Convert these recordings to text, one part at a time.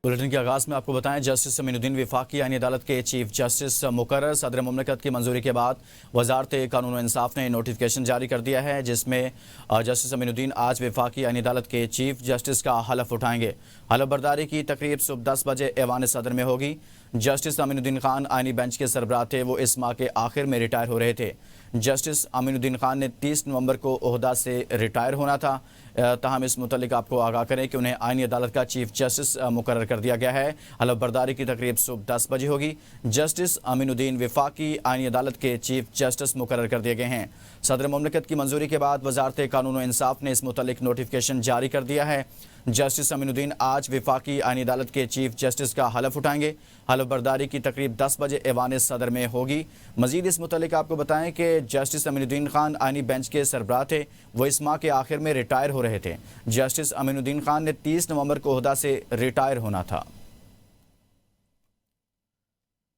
Bulletin के आगाज में आपको बताएं, जस्टिस अमीनुद्दीन वफाकी आईनी अदालत के चीफ जस्टिस मुकर्रर सदर मुमलिकत की मंजूरी के बाद वजारत कानून और इंसाफ ने नोटिफिकेशन जारी कर दिया है, जिसमें जस्टिस अमीनुद्दीन आज वफाकी आईनी अदालत के चीफ जस्टिस का हलफ उठाएंगे। हलफ बर्दारी की तकरीब सुबह 10 बजे ऐवान सदर में होगी। जस्टिस अमीनुद्दीन खान आईनी बेंच के सरबराह थे, वो इस माह के आखिर में रिटायर हो रहे थे। जस्टिस अमीनुद्दीन खान ने 30 नवंबर को ओहदा से रिटायर होना था। ताहम इस मुतल्लिक आपको आगाह करें कि उन्हें आईनी अदालत का चीफ जस्टिस मुकर्रर कर दिया गया है। हलफ बर्दारी की तकरीब सुबह 10 बजे होगी। जस्टिस अमीनुद्दीन वफाकी आईनी अदालत के चीफ जस्टिस मुकर्रर कर दिए गए हैं। सदर मुमलिकत की मंजूरी के बाद वजारत कानून और इंसाफ ने इस मुतल्लिक नोटिफिकेशन जारी कर दिया है। जस्टिस अमीनुद्दीन आज वफाकी आईनी अदालत के चीफ जस्टिस का हलफ उठाएंगे। हलफ बर्दारी की तकरीब 10 बजे ऐवान सदर में होगी। मजीद इस मुतल्लिक आपको बताएं कि जस्टिस अमीनुद्दीन खान आईनी बेंच के सरबराह थे, वो इस माह के आखिर में रिटायर हो रहे थे। जस्टिस अमीनुद्दीन खान ने 30 नवंबर को ओहदा से रिटायर होना था।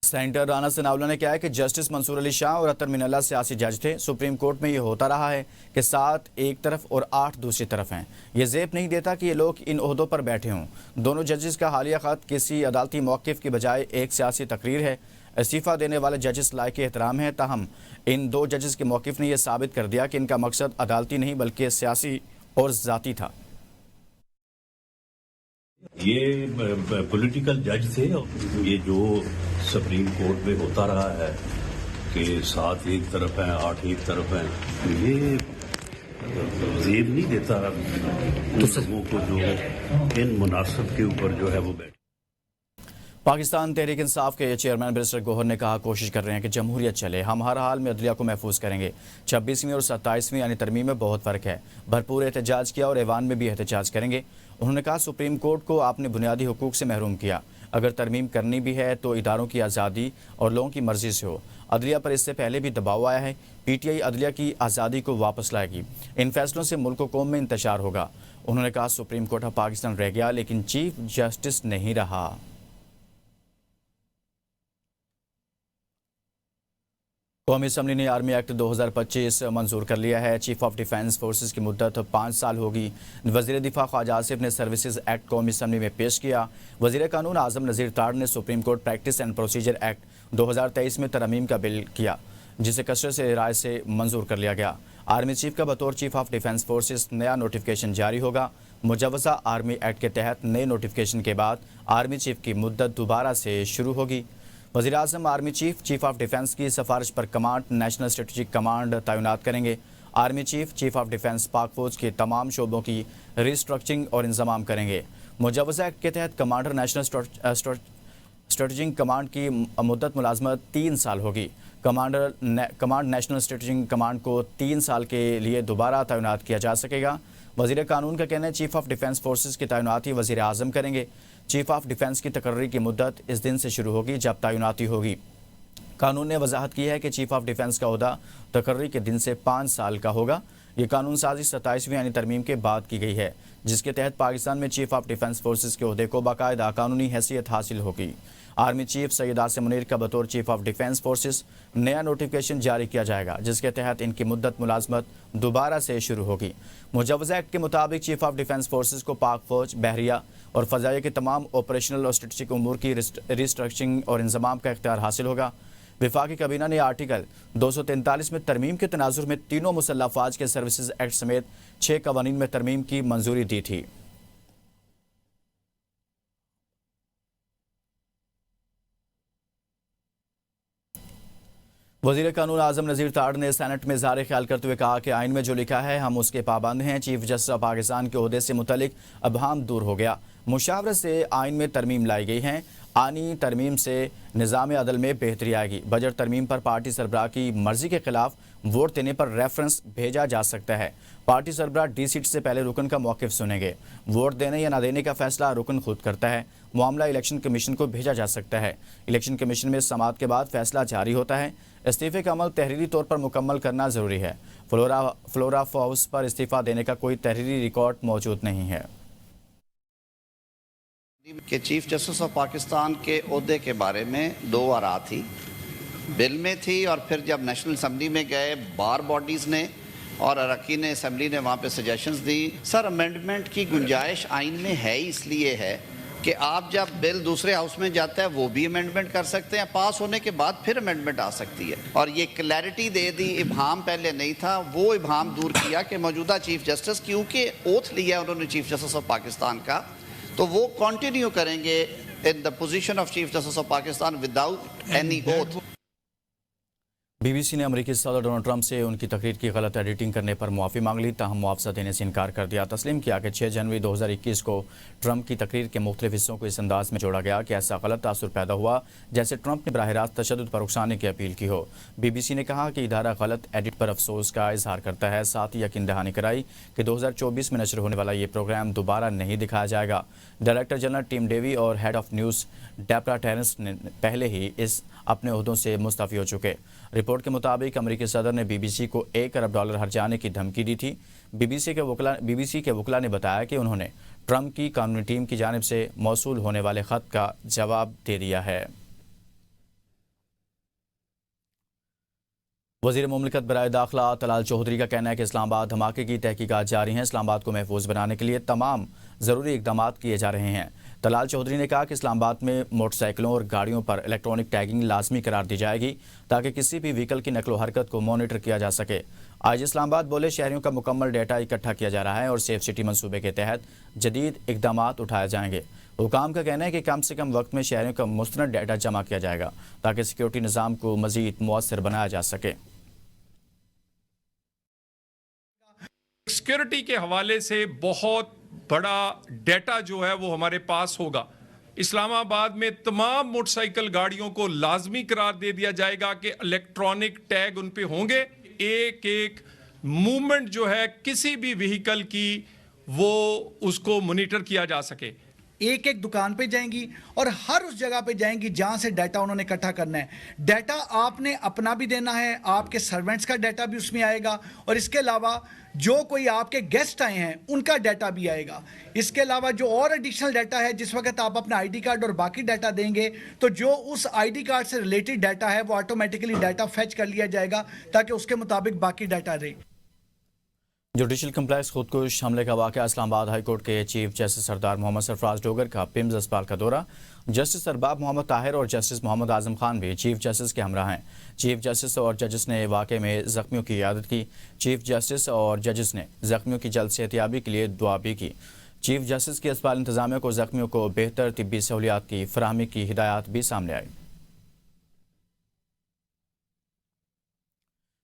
सेनेटर राना सनाउल्लाह ने कहा है कि जस्टिस मंसूर अली शाह और अतर मिनल्ला सियासी जज थे। सुप्रीम कोर्ट में ये होता रहा है कि 7 एक तरफ और 8 दूसरी तरफ हैं। ये ज़ेब नहीं देता कि ये लोग इन ओहदों पर बैठे हों। दोनों जजेस का हालिया ख़त किसी अदालती मौक़िफ़ की बजाय एक सियासी तकरीर है। इस्तीफ़ा देने वाले जजेस लायक एहतराम हैं, ताहम इन 2 जजेस के मौक़िफ़ ने यह साबित कर दिया कि इनका मकसद अदालती नहीं बल्कि सियासी और ज़ाती था। ये पॉलिटिकल जज थे। ये जो सुप्रीम कोर्ट में होता रहा है कि 7 एक तरफ हैं, 8 एक तरफ हैं, ये ज़ेब नहीं देता लोगों को जो इन मुनासिब के ऊपर जो है वो बैठे। पाकिस्तान तहरीक इंसाफ के चेयरमैन बैरिस्टर गौहर ने कहा, कोशिश कर रहे हैं कि जमहूरियत चले, हम हर हाल में अदलिया को महफूज करेंगे। 26वीं और 27वीं यानी तरमीम में बहुत फ़र्क है। भरपूर एहतजाज किया और ऐवान में भी एहतजाज करेंगे। उन्होंने कहा, सुप्रीम कोर्ट को आपने बुनियादी हुकूक से महरूम किया। अगर तरमीम करनी भी है तो इदारों की आज़ादी और लोगों की मर्ज़ी से हो। अदलिया पर इससे पहले भी दबाव आया है। PTI अदलिया की आज़ादी को वापस लाएगी। इन फैसलों से मुल्क व कौम में इंतशार होगा। उन्होंने कहा, सुप्रीम कोर्ट अब पाकिस्तान रह गया लेकिन चीफ जस्टिस नहीं रहा। कौमी असम्बली ने आर्मी एक्ट 2025 मंजूर कर लिया है। चीफ ऑफ डिफेंस फोर्सेस की मुद्दत 5 साल होगी। वज़ीर दिफा ख्वाजा आसिफ ने सर्विसेज एक्ट कौमी असम्बली में पेश किया। वज़ीर कानून आज़म नज़ीर ताड़ ने supreme court practice and procedure act 2023 में तरमीम का बिल किया, जिसे कसरत से राय से मंजूर कर लिया गया। आर्मी चीफ का बतौर चीफ ऑफ डिफेंस फोर्सेस नया नोटिफिकेशन जारी होगा। मुजवज़ा आर्मी एक्ट के तहत नए नोटिफिकेशन के बाद आर्मी चीफ की मुद्दत दोबारा से शुरू होगी। वज़ीर आज़म आर्मी चीफ ऑफ डिफेंस की सिफारिश पर कमांड नेशनल स्ट्रेटजिक कमांड तैनात करेंगे। आर्मी चीफ ऑफ डिफेंस पाक फौज के तमाम शोबों की रिस्ट्रक्चरिंग और इंतजाम करेंगे। मुजवज़ा एक्ट के तहत कमांडर नेशनल स्ट्रेटजिक कमांड की मुद्दत मुलाजमत 3 साल होगी। कमांड नेशनल स्ट्रेटजिक कमांड को 3 साल के लिए दोबारा तैनात किया जा सकेगा। वज़ीर कानून का कहना है, चीफ ऑफ डिफेंस फोर्सेस की तैनाती वज़ीर आज़म करेंगे। चीफ ऑफ डिफेंस की तकर्री की मुद्दत इस दिन से शुरू होगी जब तैनाती होगी। कानून ने वजाहत की है कि चीफ ऑफ डिफेंस का ओहदा तकर्री के दिन से 5 साल का होगा। ये कानून साजी 27वीं यानी तरमीम के बाद की गई है, जिसके तहत पाकिस्तान में चीफ ऑफ डिफेंस फोर्सेस के ओहदे को बाकायदा कानूनी हैसियत हासिल होगी। आर्मी चीफ सैयद आसिम मुनीर का बतौर चीफ ऑफ डिफेंस फोर्सेस नया नोटिफिकेशन जारी किया जाएगा, जिसके तहत इनकी मुद्दत मुलाजमत दोबारा से शुरू होगी। मुजवज़ा एक्ट के मुताबिक चीफ ऑफ डिफेंस फोर्सेस को पाक फौज, बहरिया और फ़ज़ाइया के तमाम ऑपरेशनल और स्ट्रेटजिक उमूर की रिस्ट्रक्चरिंग और इंतजाम का इख्तियार हासिल होगा। वफाकी काबीना ने आर्टिकल 243 में तरमीम के तनाजुर में तीनों मुसल्लह अफवाज के सर्विसेज एक्ट समेत 6 कवानीन में तरमीम की मंजूरी दी थी। वज़ीर कानून आज़म नज़ीर ताड़ ने सेनेट में इज़हार ख्याल करते हुए कहा कि आइन में जो लिखा है हम उसके पाबंद हैं। चीफ जस्टिस ऑफ पाकिस्तान के ओहदे से मुतल्लिक अबहाम दूर हो गया। मुशावरत से आइन में तरमीम लाई गई हैं। आनी तरमीम से निज़ाम अदल में बेहतरी आएगी। बजट तरमीम पर पार्टी सरबराह की मर्जी के खिलाफ वोट देने पर रेफरेंस भेजा जा सकता है। पार्टी सरबराह डी सीट से पहले रुकन का मौक़िफ़ सुनेंगे। वोट देने या ना देने का फैसला रुकन खुद करता है। मामला इलेक्शन कमीशन को भेजा जा सकता है। इलेक्शन कमीशन में समाअत के बाद फैसला जारी होता है। इस्तीफ़े का अमल तहरीरी तौर पर मुकम्मल करना ज़रूरी है। फ्लोरा हाउस पर इस्तीफ़ा देने का कोई तहरीरी रिकॉर्ड मौजूद नहीं है। कि चीफ जस्टिस ऑफ पाकिस्तान के ओहदे के बारे में 2 आरा थी, बिल में थी और फिर जब नेशनल असम्बली में गए बार बॉडीज़ ने और अरकान असम्बली ने वहाँ पे सजेशंस दी। सर, अमेंडमेंट की गुंजाइश आइन में है ही इसलिए है کہ آپ جب بل دوسرے ہاؤس میں جاتا ہے وہ بھی امینڈمنٹ کر سکتے ہیں, پاس ہونے کے بعد پھر امینڈمنٹ آ سکتی ہے. اور یہ کلیئرٹی دے دی, ابہام پہلے نہیں تھا, وہ ابہام دور کیا کہ موجودہ چیف جسٹس, کیونکہ اوتھ لیا انہوں نے چیف جسٹس آف پاکستان کا, تو وہ کنٹینیو کریں گے in the position of Chief Justice of Pakistan without any oath. B B C نے امریکی صدر ڈونلڈ ٹرمپ سے ان کی تقریر کی غلط ایڈیٹنگ کرنے پر معافی مانگ لی, تاہم معاوضہ دینے سے انکار کر دیا. تسلیم کیا کہ 6 جنوری 2021 کو ٹرمپ کی تقریر کے مختلف حصوں کو اس انداز میں جوڑا گیا کہ ایسا غلط تاثر پیدا ہوا جیسے ٹرمپ نے براہ راست تشدد پر اکسانے کی اپیل کی ہو. بی بی سی نے کہا کہ ادارہ غلط ایڈٹ پر افسوس کا اظہار کرتا ہے, ساتھ ہی یقین دہانی کرائی کہ 2024 میں نشر ہونے والا یہ پروگرام دوبارہ نہیں دکھایا جائے گا. ڈائریکٹر جنرل ٹیم ڈیوی اور ہیڈ آف نیوز ڈیپرا ٹیرنس نے پہلے ہی اپنے عہدوں سے مستعفی ہو چکے. رپورٹ کے مطابق امریکی صدر نے بی بی سی کو $1 ارب ہرجانے کی دھمکی دی تھی. بی بی سی کے وکلا نے بتایا کہ انہوں نے ٹرمپ کی قانونی ٹیم کی جانب سے موصول ہونے والے خط کا جواب دے دیا ہے. وزیر مملکت برائے داخلہ طلال چودھری کا کہنا ہے کہ اسلام آباد دھماکے کی تحقیقات جاری ہیں. اسلام آباد کو محفوظ بنانے کے لیے تمام ضروری اقدامات کیے جا رہے ہیں. طلال چودھری نے کہا کہ اسلام آباد میں موٹر سائیکلوں اور گاڑیوں پر الیکٹرانک ٹیگنگ لازمی قرار دی جائے گی تاکہ کسی بھی وہیکل کی نقل و حرکت کو مانیٹر کیا جا سکے. آج اسلام آباد بولے شہریوں کا مکمل ڈیٹا اکٹھا کیا جا رہا ہے اور سیف سٹی منصوبے کے تحت جدید اقدامات اٹھائے جائیں گے. حکام کا کہنا ہے کہ کم سے کم وقت میں شہریوں کا مستند ڈیٹا جمع کیا جائے گا تاکہ سیکیورٹی نظام کو مزید مؤثر بنایا جا سکے. سیکیورٹی کے حوالے سے بہت بڑا ڈیٹا جو ہے وہ ہمارے پاس ہوگا. اسلام آباد میں تمام موٹر سائیکل گاڑیوں کو لازمی قرار دے دیا جائے گا کہ الیکٹرانک ٹیگ ان پہ ہوں گے. ایک موومنٹ جو ہے کسی بھی وہیکل کی وہ اس کو مانیٹر کیا جا سکے. ایک دکان پہ جائیں گی اور ہر اس جگہ پہ جائیں گی جہاں سے ڈیٹا انہوں نے اکٹھا کرنا ہے. ڈیٹا آپ نے اپنا بھی دینا ہے, آپ کے سرونٹس کا ڈیٹا بھی اس میں آئے گا, اور اس کے علاوہ جو کوئی آپ کے گیسٹ آئے ہیں ان کا ڈیٹا بھی آئے گا. اس کے علاوہ جو اور ایڈیشنل ڈیٹا ہے, جس وقت آپ اپنا ID کارڈ اور باقی ڈیٹا دیں گے تو جو اس ID کارڈ سے ریلیٹڈ ڈیٹا ہے وہ آٹومیٹکلی ڈیٹا فیچ کر لیا جائے گا تاکہ اس کے مطابق باقی ڈیٹا رہے. جوڈیشل کمپلیکس خودکش حملے کا واقعہ. اسلام آباد ہائی کورٹ کے چیف جسٹس سردار محمد سرفراز ڈوگر کا پمز اسپتال کا دورہ. جسٹس ارباب محمد طاہر اور جسٹس محمد اعظم خان بھی چیف جسٹس کے ہمراہ ہیں. چیف جسٹس اور ججز نے واقعے میں زخمیوں کی عیادت کی. چیف جسٹس اور ججز نے زخمیوں کی جلد صحتیابی کے لیے دعا بھی کی. چیف جسٹس کی اسپتال انتظامیہ کو زخمیوں کو بہتر طبی سہولیات کی فراہمی کی ہدایات بھی سامنے آئی.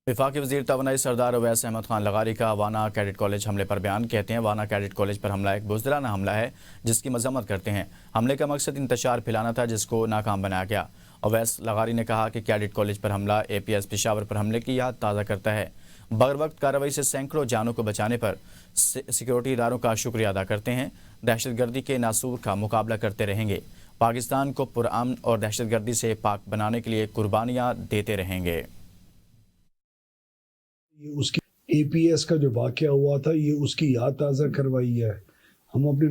وفاقی وزیر توانائی سردار اویس احمد خان لغاری کا وانا کیڈٹ کالج حملے پر بیان. کہتے ہیں وانا کیڈٹ کالج پر حملہ ایک بزدلانہ حملہ ہے جس کی مذمت کرتے ہیں. حملے کا مقصد انتشار پھیلانا تھا جس کو ناکام بنایا گیا. اویس لغاری نے کہا کہ کیڈٹ کالج پر حملہ APS پشاور پر حملے کی یاد تازہ کرتا ہے. بغیر وقت کارروائی سے سینکڑوں جانوں کو بچانے پر سیکیورٹی اداروں کا شکریہ ادا کرتے ہیں. دہشت گردی کے ناسور کا مقابلہ کرتے رہیں گے. پاکستان کو پرامن اور دہشت گردی سے پاک بنانے کے لیے قربانیاں دیتے رہیں گے. اس کی APS کا جو واقعہ ہوا تھا یہ اس کی یاد تازہ کروائی ہے. ہم اپنے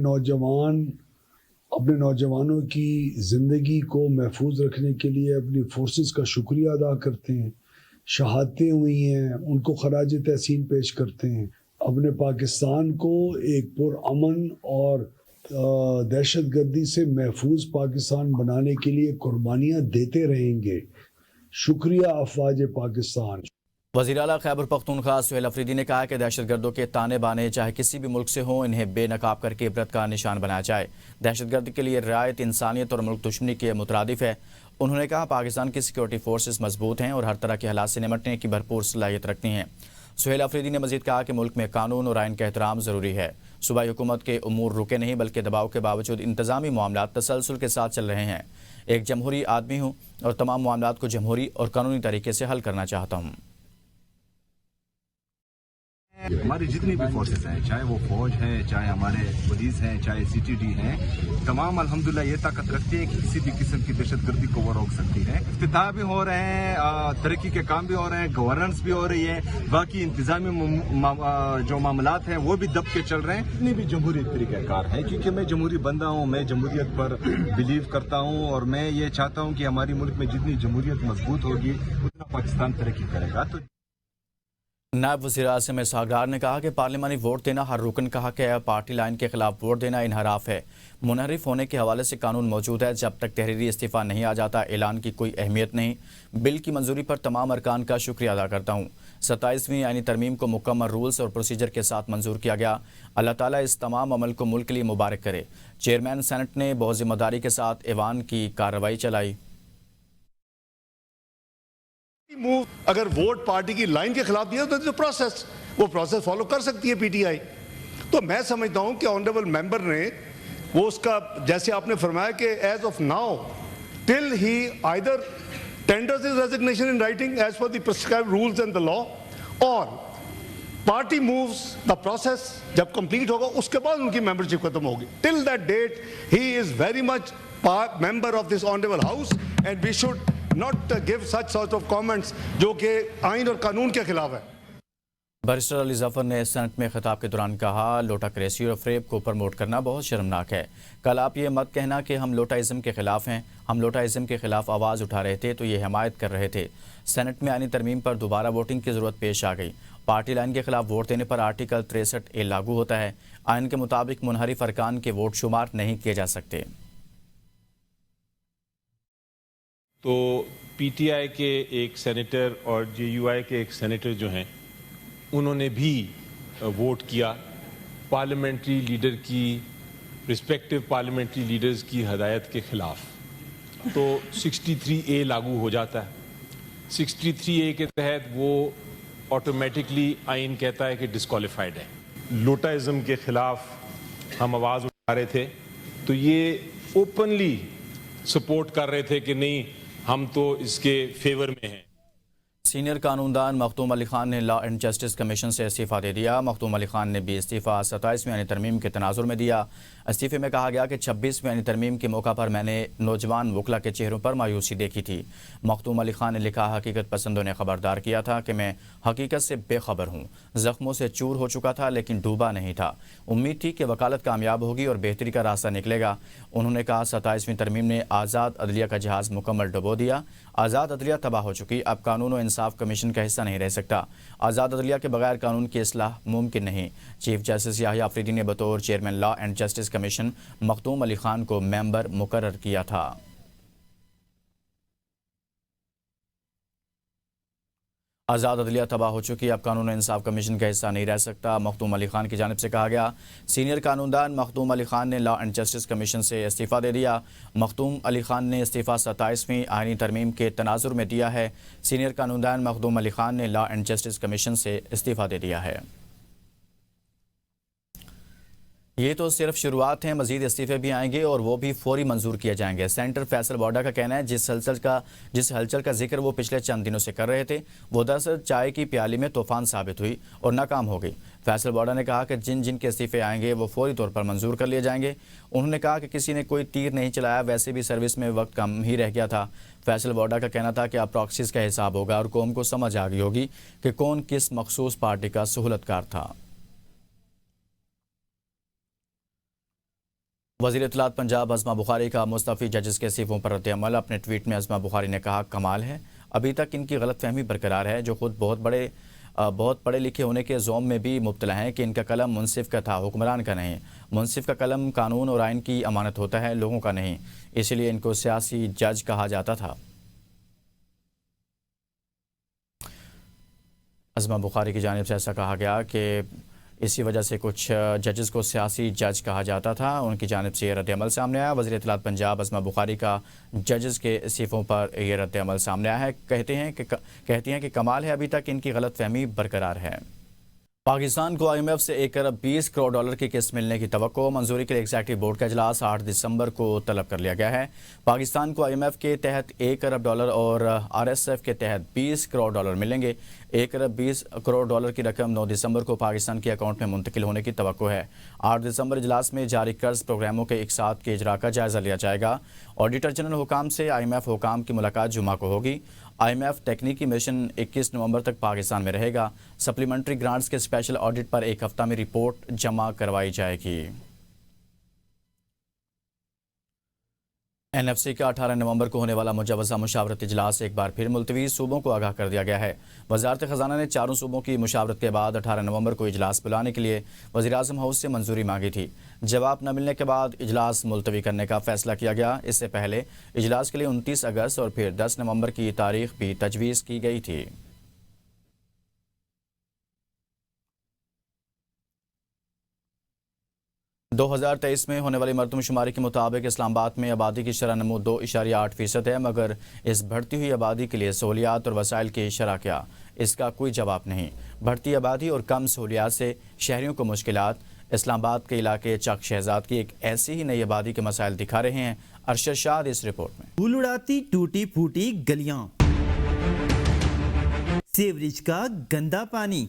نوجوانوں کی زندگی کو محفوظ رکھنے کے لیے اپنی فورسز کا شکریہ ادا کرتے ہیں. شہادتیں ہوئی ہیں ان کو خراج تحسین پیش کرتے ہیں. اپنے پاکستان کو ایک پرامن اور دہشت گردی سے محفوظ پاکستان بنانے کے لیے قربانیاں دیتے رہیں گے. شکریہ افواج پاکستان. وزیر اعلیٰ خیبر پختونخوا سہیل افریدی نے کہا کہ دہشت گردوں کے تانے بانے چاہے کسی بھی ملک سے ہوں انہیں بے نقاب کر کے عبرت کا نشان بنایا جائے. دہشت گردی کے لیے رعایت انسانیت اور ملک دشمنی کے مترادف ہے. انہوں نے کہا پاکستان کی سیکیورٹی فورسز مضبوط ہیں اور ہر طرح کے حالات سے نمٹنے کی بھرپور صلاحیت رکھتی ہیں. سہیل افریدی نے مزید کہا کہ ملک میں قانون اور آئین کا احترام ضروری ہے. صوبائی حکومت کے امور رکے نہیں بلکہ دباؤ کے باوجود انتظامی معاملات تسلسل کے ساتھ چل رہے ہیں. ایک جمہوری آدمی ہوں اور تمام معاملات کو جمہوری اور قانونی طریقے سے حل کرنا چاہتا ہوں. ہماری جتنی بھی فورسز ہیں چاہے وہ فوج ہے چاہے ہمارے پولیس ہیں چاہے CTD ہیں تمام الحمدللہ یہ طاقت رکھتے ہیں کہ کسی بھی قسم کی دہشت گردی کو وہ روک سکتی ہے. افتتاح بھی ہو رہے ہیں, ترقی کے کام بھی ہو رہے ہیں, گورننس بھی ہو رہی ہے, باقی انتظامی جو معاملات ہیں وہ بھی دب کے چل رہے ہیں. اتنی بھی جمہوریت طریقہ کار ہے کیونکہ میں جمہوری بندہ ہوں, میں جمہوریت پر بلیو کرتا ہوں اور میں یہ چاہتا ہوں کہ ہماری ملک میں جتنی جمہوریت مضبوط ہوگی اتنا پاکستان ترقی کرے گا. تو नायब वज़ीर आज़म इसहाक़ डार ने कहा कि पार्लिमानी वोट देना हर रुकन का हक है, पार्टी लाइन के खिलाफ वोट देना इनहराफ है। मुनहरिफ होने के हवाले से कानून मौजूद है, जब तक तहरीरी इस्तीफ़ा नहीं आ जाता ऐलान की कोई अहमियत नहीं। बिल की मंजूरी पर तमाम अरकान का शुक्रिया अदा करता हूँ। 27वीं आईनी तरमीम को मुकम्मल रूल्स और प्रोसीजर के साथ मंजूर किया गया। अल्लाह ताला इस तमाम अमल को मुल्क के लिए मुबारक करे। चेयरमैन सेनेट ने बहुत जिम्मेदारी के साथ ऐवान की कार्रवाई चलाई। मूव अगर वोट पार्टी की लाइन के खिलाफ दिया तो प्रोसेस वो प्रोसेस फॉलो कर सकती है पीटीआई। तो मैं समझता हूं कि ऑनरेबल मेंबर ने वो उसका जैसे आपने फरमाया कि as of now till he either tenders his resignation in writing as per the prescribed rules and the law और पार्टी मूव्स द प्रोसेस जब कंप्लीट होगा उसके बाद उनकी मेंबरशिप खत्म होगी। Till that date he is very much member of this honourable house and we should not give such sort of comments जो कि आइन और कानून के खिलाफ है। बैरिस्टर अली जफर ने सेनेट में खिताब के दौरान कहा, लोटा क्रेसी और फ्रेब को प्रमोट करना बहुत शर्मनाक है। कल आप ये मत कहना कि हम लोटाइज़म के खिलाफ हैं। हम लोटाइज़म के खिलाफ आवाज़ उठा रहे थे तो ये हमायत कर रहे थे। सेनेट में आईनी तरमीम पर दोबारा वोटिंग की ज़रूरत पेश आ गई। पार्टी लाइन के खिलाफ वोट देने पर आर्टिकल 63A लागू होता है। आइन के मुताबिक मुनहरिफ अरकान के वोट शुमार नहीं किए जा सकते। तो पीटीआई के एक सेनेटर और जेयूआई के एक सेनेटर जो हैं उन्होंने भी वोट किया पार्लियामेंट्री लीडर की रिस्पेक्टिव पार्लियामेंट्री लीडर्स की हदायत के ख़िलाफ़। तो 63A लागू हो जाता है। 63A के तहत वो ऑटोमेटिकली आइन कहता है कि डिस्क्वालिफाइड है। लोटाइज़म के ख़िलाफ़ हम आवाज़ उठा रहे थे तो ये ओपनली सपोर्ट कर रहे थे कि नहीं हम तो इसके फेवर में हैं। सीनियर कानूनदान मखदूम अली खान ने लॉ एंड जस्टिस कमीशन से इस्तीफ़ा दे दिया। मखदूम अली खान ने भी इस्तीफ़ा 27वीं आईनी तरमीम के तनाजुर में दिया। इस्तीफ़े में कहा गया कि 26वीं आईनी तरमीम के मौका पर मैंने नौजवान वकला के चेहरों पर मायूसी देखी थी। मखदूम अली खान ने लिखा, हकीकत पसंदों ने खबरदार किया था कि मैं हकीकत से बेखबर हूँ। ज़ख्मों से चूर हो चुका था लेकिन डूबा नहीं था। उम्मीद थी कि वकालत कामयाब होगी और बेहतरी का रास्ता निकलेगा। उन्होंने कहा, 27वीं तरमीम ने आज़ाद अदलिया का जहाज़ मुकम्मल डुबो दिया। आज़ाद अदलिया तबाह हो चुकी, अब कानून और इंसाफ कमीशन का हिस्सा नहीं रह सकता। आज़ाद अदलिया के बगैर कानून की इस्लाह मुमकिन नहीं। चीफ जस्टिस याहिया अफरीदी ने बतौर chairman law and justice commission Makhdoom Ali Khan को मेंबर मुकर्रर किया था। आज़ाद अदलिया तबाह हो चुकी, अब कानून इंसाफ कमीशन का हिस्सा नहीं रह सकता। मखदूम अली खान की जानिब से कहा गया। सीनियर कानूनदान मखदूम अली खान ने लॉ एंड जस्टिस कमीशन से इस्तीफ़ा दे दिया। मखदूम अली खान ने इस्तीफ़ा 27वीं आईनी तरमीम के तनाजुर में दिया है। सीनियर कानूनदान मखदूम अली खान ने लॉ एंड जस्टिस कमीशन से इस्तीफ़ा दे दिया है। ये तो सिर्फ शुरुआत है, मज़ीद इस्तीफ़े भी आएंगे और वो भी फौरी मंजूर किए जाएंगे। सेंटर फैसल बॉर्डर का कहना है जिस हलचल का जिक्र वो पिछले चंद दिनों से कर रहे थे वो दरअसल चाय की प्याली में तूफान साबित हुई और नाकाम हो गई। फैसल बॉर्डर ने कहा कि जिन के इस्तीफ़े आएंगे वो फौरी तौर पर मंजूर कर लिए जाएंगे। उन्होंने कहा कि किसी ने कोई तीर नहीं चलाया, वैसे भी सर्विस में वक्त कम ही रह गया था। फैसल बॉर्डर का कहना था कि अब प्रॉक्सीज का हिसाब होगा और कौम को समझ आ गई होगी कि कौन किस मखसूस पार्टी का सहूलतकार था। वज़ीर इत्तलात पंजाब अज़मा बुखारी का मुस्तफ़ी जजेस के इस्तीफ़ों पर रद्द-ए-अमल। अपने ट्वीट में अज़मा बुखारी ने कहा, कमाल है, अभी तक इनकी गलतफहमी बरकरार है, जो खुद बहुत पढ़े लिखे होने के ज़ौम में भी मुब्तला हैं कि इनका कलम मुनसिफ का था, हुक्मरान का नहीं। मुनसिफ का कलम कानून और आइन की अमानत होता है, लोगों का नहीं, इसलिए इनको सियासी जज कहा जाता था। अज़मा बुखारी की जानिब से ऐसा कहा गया कि इसी वजह से कुछ जजेस को सियासी जज कहा जाता था। उनकी जानिब से ये रद्द-ए-अमल सामने आया। वज़ीर इत्तलात पंजाब अज़मा बुखारी का जजेस के इस्तीफ़ों पर ये रद्द-ए-अमल सामने आया है। कहती हैं कि कमाल है, अभी तक इनकी गलतफहमी बरकरार है। पाकिस्तान को IMF से 1 अरब 20 करोड़ डॉलर की किस्त मिलने की तवक्को। मंजूरी के लिए एग्जीक्यूटिव बोर्ड का इजलास 8 दिसंबर को तलब कर लिया गया है। पाकिस्तान को IMF के तहत 1 अरब डॉलर और RSF के तहत 20 करोड़ डॉलर मिलेंगे। 1 अरब 20 करोड़ डॉलर की रकम 9 दिसंबर को पाकिस्तान के अकाउंट में मुंतकिल होने की तवक्को है। 8 दिसंबर इजलास में जारी कर्ज प्रोग्रामों के इकसात के इजरा का जायजा लिया जाएगा। ऑडिटर जनरल हुकाम से IMF हुकाम की मुलाकात जुमा को होगी। IMF टेक्निकी मिशन 21 नवंबर तक पाकिस्तान में रहेगा। सप्लीमेंट्री ग्रांट्स के स्पेशल ऑडिट पर 1 हफ्ता में रिपोर्ट जमा करवाई जाएगी। NFC کا 18 نومبر کو ہونے والا مجوزہ مشاورت اجلاس ایک بار پھر ملتوی، صوبوں کو آگاہ کر دیا گیا ہے۔ وزارت خزانہ نے چاروں صوبوں کی مشاورت کے بعد 18 نومبر کو اجلاس بلانے کے لیے وزیراعظم ہاؤس سے منظوری مانگی تھی۔ جواب نہ ملنے کے بعد اجلاس ملتوی کرنے کا فیصلہ کیا گیا۔ اس سے پہلے اجلاس کے لیے 29 اگست اور پھر 10 نومبر کی تاریخ بھی تجویز کی گئی تھی۔ 2023 میں ہونے والی مردم شماری کے مطابق اسلام آباد میں آبادی کی شرح نمو 2.8% ہے، مگر اس بڑھتی ہوئی آبادی کے لیے سہولیات اور وسائل کی شرح کیا؟ اس کا کوئی جواب نہیں۔ بڑھتی آبادی اور کم سہولیات سے شہریوں کو مشکلات۔ اسلام آباد کے علاقے چک شہزاد کی ایک ایسی ہی نئی آبادی کے مسائل دکھا رہے ہیں۔ ارشد شاد اس رپورٹ میں۔ دھول اڑاتی ٹوٹی پھوٹی گلیاں، سیوریج کا گندا پانی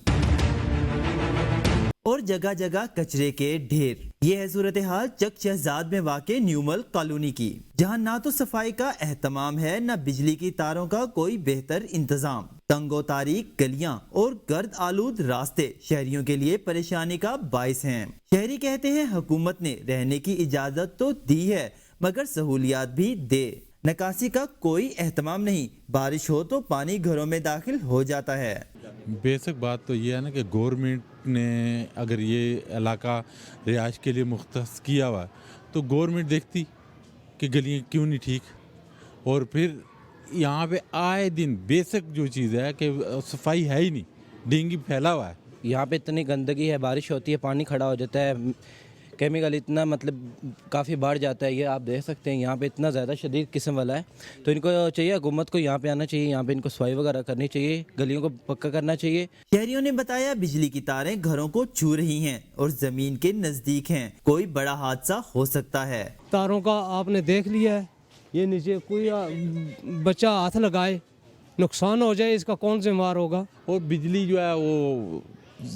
اور جگہ جگہ کچرے کے ڈھیر، یہ ہے صورتحال چک شہزاد میں واقع نیومل کالونی کی، جہاں نہ تو صفائی کا اہتمام ہے، نہ بجلی کی تاروں کا کوئی بہتر انتظام۔ تنگ و تاریک گلیاں اور گرد آلود راستے شہریوں کے لیے پریشانی کا باعث ہیں۔ شہری کہتے ہیں حکومت نے رہنے کی اجازت تو دی ہے، مگر سہولیات بھی دے۔ نکاسی کا کوئی اہتمام نہیں، بارش ہو تو پانی گھروں میں داخل ہو جاتا ہے۔ بیسک بات تو یہ ہے نا کہ گورنمنٹ نے اگر یہ علاقہ رہائش کے لیے مختص کیا ہوا تو گورنمنٹ دیکھتی کہ گلیاں کیوں نہیں ٹھیک، اور پھر یہاں پہ آئے دن بیسک جو چیز ہے کہ صفائی ہے ہی نہیں، ڈینگی پھیلا ہوا ہے۔ یہاں پہ اتنی گندگی ہے، بارش ہوتی ہے پانی کھڑا ہو جاتا ہے، کیمیکل اتنا مطلب کافی بڑھ جاتا ہے، یہ آپ دیکھ سکتے ہیں یہاں پہ اتنا زیادہ شدید قسم والا ہے۔ تو ان کو چاہیے حکومت کو یہاں پہ آنا چاہیے، یہاں پہ ان کو صفائی وغیرہ کرنی چاہیے، گلیوں کو پکا کرنا چاہیے۔ شہریوں نے بتایا بجلی کی تاریں گھروں کو چھو رہی ہیں اور زمین کے نزدیک ہیں، کوئی بڑا حادثہ ہو سکتا ہے۔ تاروں کا آپ نے دیکھ لیا ہے، یہ نیچے کوئی بچہ ہاتھ لگائے نقصان ہو جائے، اس کا کون ذمہ دار ہوگا؟ اور بجلی جو ہے وہ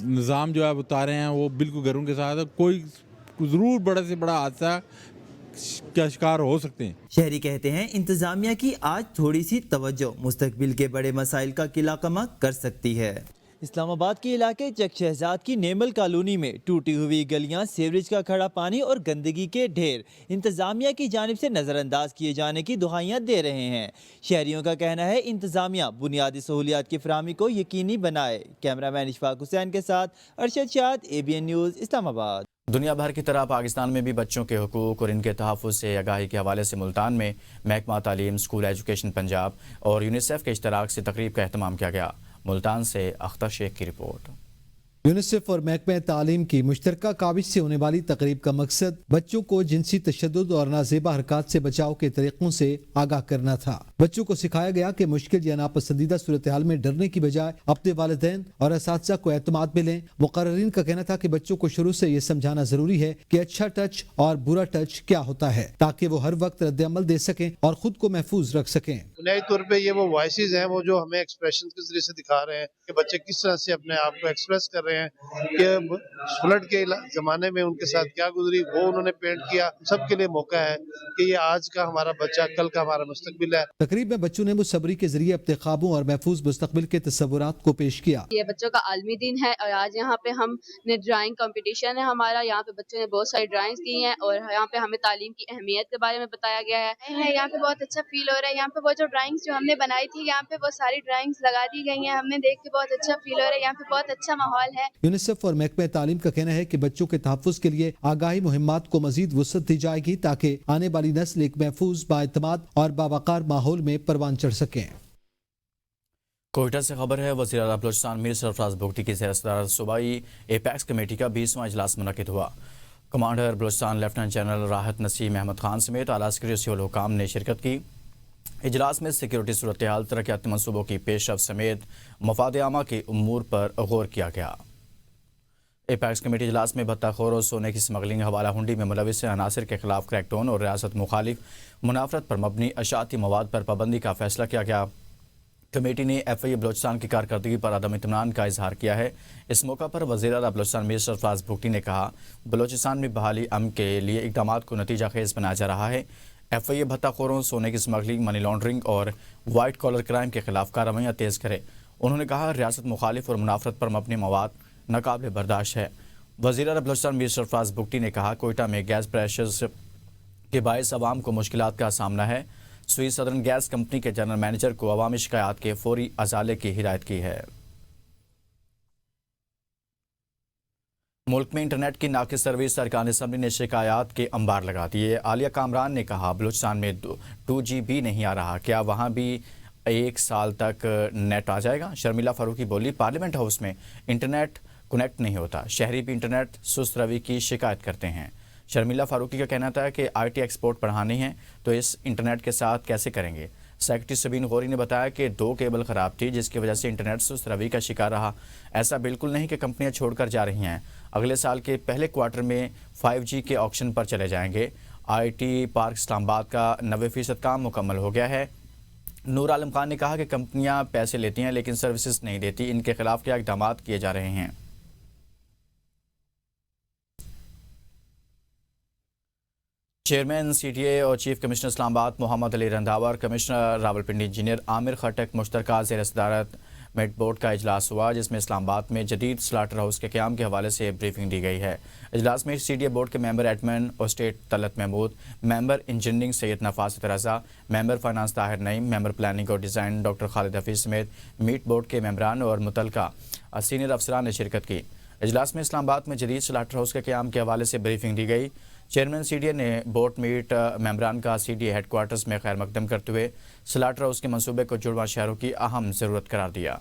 نظام جو ہے وہ تاریں ہیں وہ بالکل گھروں کے ساتھ، کوئی ضرور بڑا سے بڑا حادثہ کا شکار ہو سکتے ہیں۔ شہری کہتے ہیں انتظامیہ کی آج تھوڑی سی توجہ مستقبل کے بڑے مسائل کا قلع کما کر سکتی ہے۔ اسلام آباد کے علاقے چک شہزاد کی نیمل کالونی میں ٹوٹی ہوئی گلیاں، سیوریج کا کھڑا پانی اور گندگی کے ڈھیر انتظامیہ کی جانب سے نظر انداز کیے جانے کی دہائیاں دے رہے ہیں۔ شہریوں کا کہنا ہے انتظامیہ بنیادی سہولیات کی فراہمی کو یقینی بنائے۔ کیمرہ مین اشفاق حسین کے ساتھ ارشد شاد، ABN نیوز، اسلام آباد۔ دنیا بھر کی طرح پاکستان میں بھی بچوں کے حقوق اور ان کے تحفظ سے آگاہی کے حوالے سے ملتان میں محکمہ تعلیم، اسکول ایجوکیشن پنجاب اور یونیسیف کے اشتراک سے تقریب کا اہتمام کیا گیا۔ ملتان سے اختر شیخ کی رپورٹ۔ یونیسیف اور محکمہ تعلیم کی مشترکہ کاوش سے ہونے والی تقریب کا مقصد بچوں کو جنسی تشدد اور نازیبا حرکات سے بچاؤ کے طریقوں سے آگاہ کرنا تھا۔ بچوں کو سکھایا گیا کہ مشکل یا ناپسندیدہ صورتحال میں ڈرنے کی بجائے اپنے والدین اور اساتذہ کو اعتماد میں لیں۔ مقررین کا کہنا تھا کہ بچوں کو شروع سے یہ سمجھانا ضروری ہے کہ اچھا ٹچ اور برا ٹچ کیا ہوتا ہے، تاکہ وہ ہر وقت رد عمل دے سکیں اور خود کو محفوظ رکھ سکیں۔ بنیادی طور پہ یہ وہ وائسز ہیں وہ جو ہمیں ایکسپریشن کے ذریعے سے دکھا رہے ہیں کہ بچے کس طرح سے اپنے آپ کو ایکسپریس کر رہے ہیں، کہ فلڈ کے زمانے میں ان کے ساتھ کیا گزری وہ انہوں نے پینٹ کیا۔ سب کے لیے موقع ہے کہ یہ آج کا ہمارا بچہ کل کا ہمارا مستقبل ہے۔ تقریب میں بچوں نے مصوری کے ذریعے اپنے خوابوں اور محفوظ مستقبل کے تصورات کو پیش کیا۔ یہ بچوں کا عالمی دن ہے اور آج یہاں پہ ہم نے ڈرائنگ کمپٹیشن ہے ہمارا، یہاں پہ بچوں نے بہت ساری ڈرائنگز کی ہیں اور یہاں پہ ہمیں تعلیم کی اہمیت کے بارے میں بتایا گیا ہے۔ یہاں پہ بہت اچھا فیل ہو رہا ہے، یہاں پہ وہ جو ڈرائنگز جو ہم نے بنائی تھی یہاں پہ وہ ساری ڈرائنگز لگا دی گئی ہیں، ہم نے دیکھ کے بہت اچھا فیل ہو رہا ہے، یہاں پہ بہت اچھا ماحول ہے۔ یونیسیف اور محکمہ تعلیم کا کہنا ہے کہ بچوں کے تحفظ کے لیے آگاہی مہمات کو مزید وسعت دی جائے گی تاکہ آنے والی نسل ایک محفوظ، بااعتماد اور باوقار ماحول میں پروان چڑھ سکیں۔ کوئٹہ سے خبر ہے، وزیر اعلیٰ بلوچستان میر سرفراز بگٹی کی زیر صدارت صوبائی ایپیکس کمیٹی کا 20واں اجلاس منعقد ہوا۔ کمانڈر بلوچستان لیفٹیننٹ جنرل راحت نسیم احمد خان سمیت اعلیٰ عسکری سول حکام نے شرکت کی۔ اجلاس میں سیکورٹی صورتحال، ترقیاتی منصوبوں کی پیش رفت سمیت مفاد عامہ کے امور پر غور کیا گیا۔ ایپیکس کمیٹی اجلاس میں بھتہ خور اور سونے کی سمگلنگ، حوالہ ہنڈی میں ملوث عناصر کے خلاف کریک ڈاؤن اور ریاست مخالف منافرت پر مبنی اشاعتی مواد پر پابندی کا فیصلہ کیا گیا۔ کمیٹی نے FIA بلوچستان کی کارکردگی پر عدم اطمینان کا اظہار کیا ہے۔ اس موقع پر وزیر اعلیٰ بلوچستان میر سرفراز بگٹی نے کہا، بلوچستان میں بحالی امن کے لیے اقدامات کو نتیجہ خیز بنایا جا رہا ہے۔ FIA بھتہ خوروں، سونے کی سمگلنگ، منی لانڈرنگ اور وائٹ کالر کرائم کے خلاف کارروائیاں تیز کرے۔ انہوں نے کہا، ریاست مخالف اور منافرت پر مبنی مواد ناقابل برداشت ہے۔ وزیر اعلیٰ بلوچستان میر سرفراز بگٹی نے کہا، کوئٹہ میں گیس پریشرز के बायस आवाम को मुश्किलात का सामना है। स्वीस सदर्न गैस कंपनी के जनरल मैनेजर को अवामी शिकायत के फौरी अजाले की हिदायत की है। मुल्क में इंटरनेट की नाकिस सर्विस अरकान असम्बली ने शिकायत के अंबार लगा दिए। आलिया कामरान ने कहा बलूचिस्तान में 2GB नहीं आ रहा, क्या वहाँ भी 1 साल तक नेट आ जाएगा? शर्मिला फारूकी बोली पार्लियामेंट हाउस में इंटरनेट कनेक्ट नहीं होता, शहरी भी इंटरनेट सुस्त रवि की शिकायत करते हैं। शर्मिला फारूकी का कहना था कि IT एक्सपोर्ट बढ़ानी है तो इस इंटरनेट के साथ कैसे करेंगे। सेक्रेटरी सबीन गौरी ने बताया कि 2 केबल ख़राब थी जिसकी वजह से इंटरनेट सुस्त रवि का शिकार रहा। ऐसा बिल्कुल नहीं कि कंपनियां छोड़कर जा रही हैं, अगले साल के पहले क्वार्टर में 5G के ऑक्शन पर चले जाएंगे। IT पार्क इस्लामाबाद का 90% काम मुकम्मल हो गया है। नूर आलम खान ने कहा कि कंपनियां पैसे लेती हैं लेकिन सर्विसेज नहीं देती, इनके खिलाफ क्या इक़दाम किए जा रहे हैं। चेयरमैन CTA और chief commissioner Islamabad Mohammad Ali Randhawa, commissioner Rawalpindi engineer Aamir Khattak मुश्तरका ज़ेर सदारत मेट बोर्ड का इजलास हुआ, जिसमें इस्लामाबाद में जदीद स्लाटर हाउस के क़याम के हवाले से ब्रीफिंग दी गई है। इजलास में CTA बोर्ड के मेंबर एडमिन और state Talat Mahmood, member engineering Syed Nafasat Raza, member finance Tahir Naeem, member planning और डिज़ाइन डॉक्टर खालिद हफीज़ समेत मीट बोर्ड के मेंबरान और मुतलका सीनियर अफसरान ने शिरकत की। इजलास में इस्लामाबाद में जदीद स्लाटर हाउस के क़याम के हवाले से ब्रीफिंग दी गई। चेयरमैन CTA ने बोट मीट मेंबरान का CTA हेडक्वार्टर्स में खैर मकदम करते हुए स्लाटर हाउस के मंसूबे को जुड़वा शहरों की अहम ज़रूरत करार दिया।